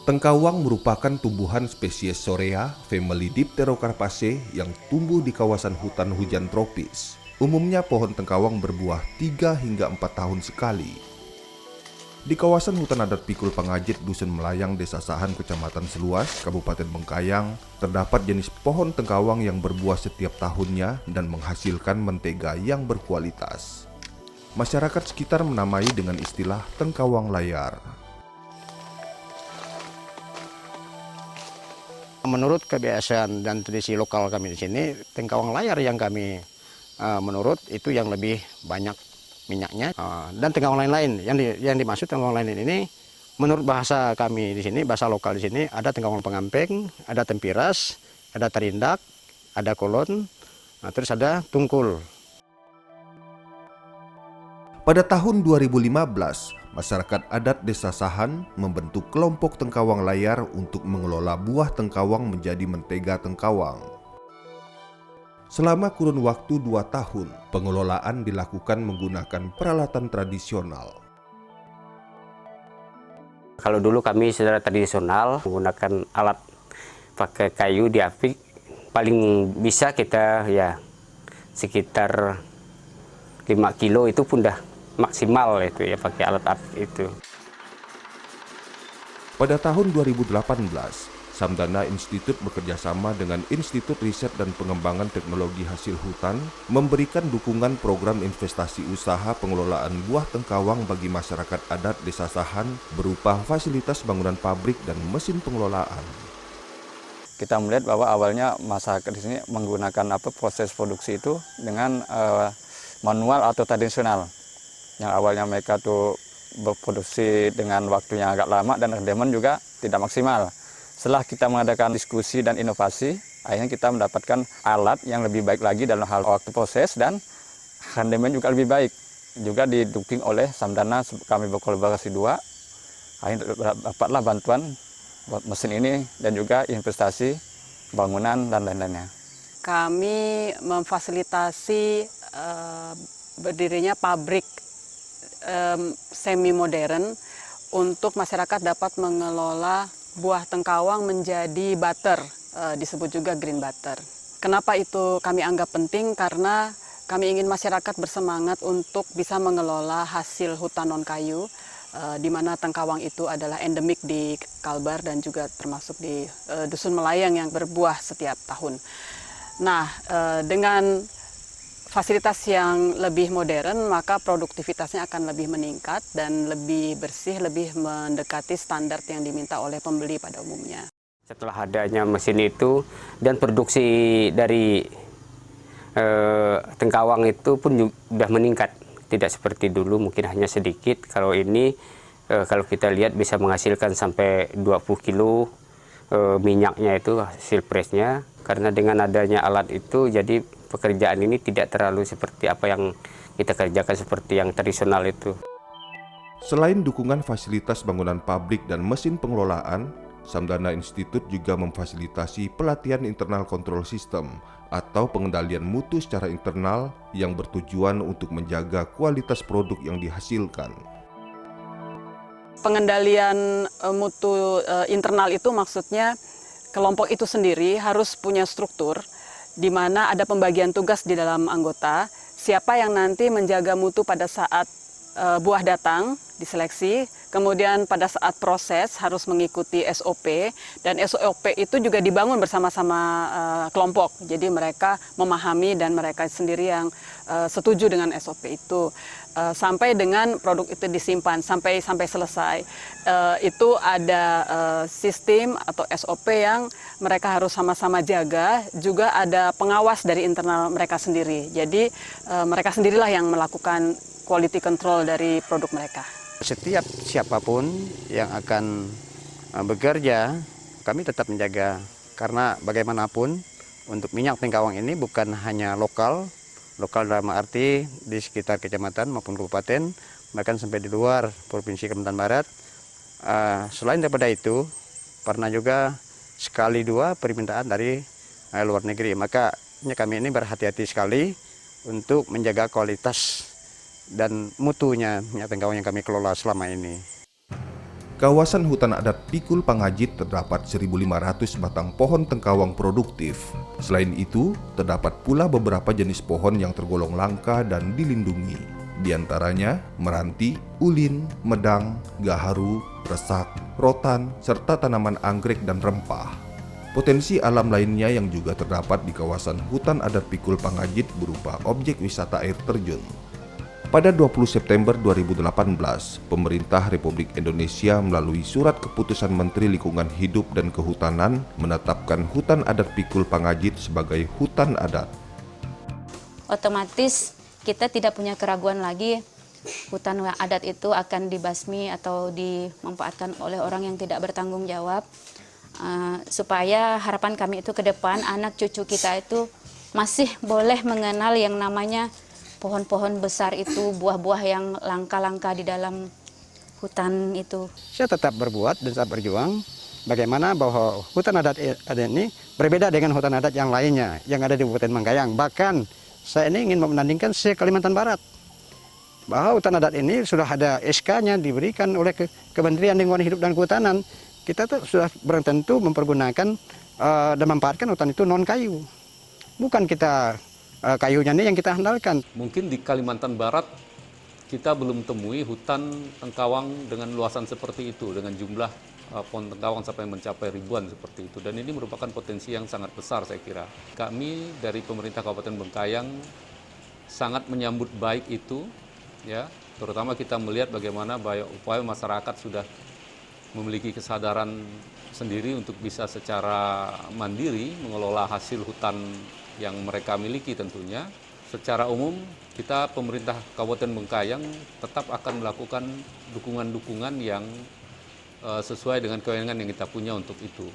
Tengkawang merupakan tumbuhan spesies Sorea, famili Dipterocarpaceae yang tumbuh di kawasan hutan hujan tropis. Umumnya pohon tengkawang berbuah 3 hingga 4 tahun sekali. Di kawasan hutan adat Pikul Pangajit, Dusun Melayang, Desa Sahan, Kecamatan Seluas, Kabupaten Bengkayang, terdapat jenis pohon tengkawang yang berbuah setiap tahunnya dan menghasilkan mentega yang berkualitas. Masyarakat sekitar menamai dengan istilah tengkawang layar. Menurut kebiasaan dan tradisi lokal kami di sini, tengkawang layar yang kami menurut itu yang lebih banyak minyaknya, dan tengkawang lain-lain yang dimaksud tengkawang lain ini menurut bahasa kami di sini, bahasa lokal di sini, ada tengkawang pengampeng, ada tempiras, ada tarindak, ada kolon, terus ada tungkul. Pada tahun 2015, masyarakat adat Desa Sahan membentuk kelompok tengkawang layar untuk mengelola buah tengkawang menjadi mentega tengkawang. Selama kurun waktu 2 tahun, pengelolaan dilakukan menggunakan peralatan tradisional. Kalau dulu kami secara tradisional menggunakan alat pakai kayu diapik, paling bisa kita ya sekitar 5 kilo itu pun dah maksimal itu ya pakai alat apik itu. Pada tahun 2018, Samdana Institute bekerjasama dengan Institut Riset dan Pengembangan Teknologi Hasil Hutan memberikan dukungan program investasi usaha pengelolaan buah tengkawang bagi masyarakat adat Desa Sahan berupa fasilitas bangunan pabrik dan mesin pengelolaan. Kita melihat bahwa awalnya masyarakat di sini menggunakan proses produksi itu dengan manual atau tradisional. Yang awalnya mereka tuh berproduksi dengan waktunya agak lama dan rendemen juga tidak maksimal. Setelah kita mengadakan diskusi dan inovasi, akhirnya kita mendapatkan alat yang lebih baik lagi dalam hal waktu proses dan rendemen juga lebih baik. Juga didukung oleh Samdana, kami berkolaborasi 2, akhirnya dapatlah bantuan buat mesin ini dan juga investasi bangunan dan lain-lainnya. Kami memfasilitasi berdirinya pabrik semi modern untuk masyarakat dapat mengelola buah tengkawang menjadi butter, disebut juga green butter. Kenapa itu kami anggap penting? Karena kami ingin masyarakat bersemangat untuk bisa mengelola hasil hutan non kayu, di mana tengkawang itu adalah endemik di Kalbar dan juga termasuk di Dusun Melayang yang berbuah setiap tahun. Nah, dengan fasilitas yang lebih modern, maka produktivitasnya akan lebih meningkat dan lebih bersih, lebih mendekati standar yang diminta oleh pembeli pada umumnya. Setelah adanya mesin itu dan produksi dari tengkawang itu pun sudah meningkat. Tidak seperti dulu, mungkin hanya sedikit. Kalau ini, kalau kita lihat bisa menghasilkan sampai 20 kilo minyaknya itu hasil presnya. Karena dengan adanya alat itu, jadi pekerjaan ini tidak terlalu seperti apa yang kita kerjakan seperti yang tradisional itu. Selain dukungan fasilitas bangunan pabrik dan mesin pengelolaan, Samdana Institute juga memfasilitasi pelatihan internal control system atau pengendalian mutu secara internal yang bertujuan untuk menjaga kualitas produk yang dihasilkan. Pengendalian mutu internal itu maksudnya kelompok itu sendiri harus punya struktur di mana ada pembagian tugas di dalam anggota, siapa yang nanti menjaga mutu pada saat buah datang, diseleksi, kemudian pada saat proses harus mengikuti SOP, dan SOP itu juga dibangun bersama-sama kelompok, jadi mereka memahami dan mereka sendiri yang setuju dengan SOP itu. Sampai dengan produk itu disimpan sampai selesai, itu ada sistem atau SOP yang mereka harus sama-sama jaga, juga ada pengawas dari internal mereka sendiri. Jadi mereka sendirilah yang melakukan quality control dari produk mereka. Setiap siapapun yang akan bekerja, kami tetap menjaga, karena bagaimanapun untuk minyak tengkawang ini bukan hanya lokal dalam arti di sekitar kecamatan maupun kabupaten, bahkan sampai di luar Provinsi Kalimantan Barat. Selain daripada itu, pernah juga sekali dua permintaan dari luar negeri. Maka kami ini berhati-hati sekali untuk menjaga kualitas dan mutunya minyak tengkawang yang kami kelola selama ini. Kawasan hutan adat Pikul Pangajit terdapat 1.500 batang pohon tengkawang produktif. Selain itu, terdapat pula beberapa jenis pohon yang tergolong langka dan dilindungi. Di antaranya meranti, ulin, medang, gaharu, resak, rotan, serta tanaman anggrek dan rempah. Potensi alam lainnya yang juga terdapat di kawasan hutan adat Pikul Pangajit berupa objek wisata air terjun. Pada 20 September 2018, pemerintah Republik Indonesia melalui surat keputusan Menteri Lingkungan Hidup dan Kehutanan menetapkan hutan adat Pikul Pangajit sebagai hutan adat. Otomatis kita tidak punya keraguan lagi hutan adat itu akan dibasmi atau dimanfaatkan oleh orang yang tidak bertanggung jawab. Supaya harapan kami itu ke depan anak cucu kita itu masih boleh mengenal yang namanya pohon-pohon besar itu, buah-buah yang langka-langka di dalam hutan itu. Saya tetap berbuat dan tetap berjuang bagaimana bahwa hutan adat ini berbeda dengan hutan adat yang lainnya yang ada di Kabupaten Bengkayang. Bahkan saya ini ingin membandingkan se-Kalimantan Barat. Bahwa hutan adat ini sudah ada SK-nya diberikan oleh Kementerian Lingkungan Hidup dan Kehutanan. Kita tuh sudah bertentu mempergunakan dan memanfaatkan hutan itu non-kayu. Bukan kita kayunya ini yang kita andalkan. Mungkin di Kalimantan Barat kita belum temui hutan tengkawang dengan luasan seperti itu, dengan jumlah pohon tengkawang sampai mencapai ribuan seperti itu. Dan ini merupakan potensi yang sangat besar saya kira. Kami dari pemerintah Kabupaten Bengkayang sangat menyambut baik itu, ya. Terutama kita melihat bagaimana upaya masyarakat sudah memiliki kesadaran sendiri untuk bisa secara mandiri mengelola hasil hutan yang mereka miliki tentunya. Secara umum, kita pemerintah Kabupaten Bengkayang tetap akan melakukan dukungan-dukungan yang sesuai dengan kewenangan yang kita punya untuk itu.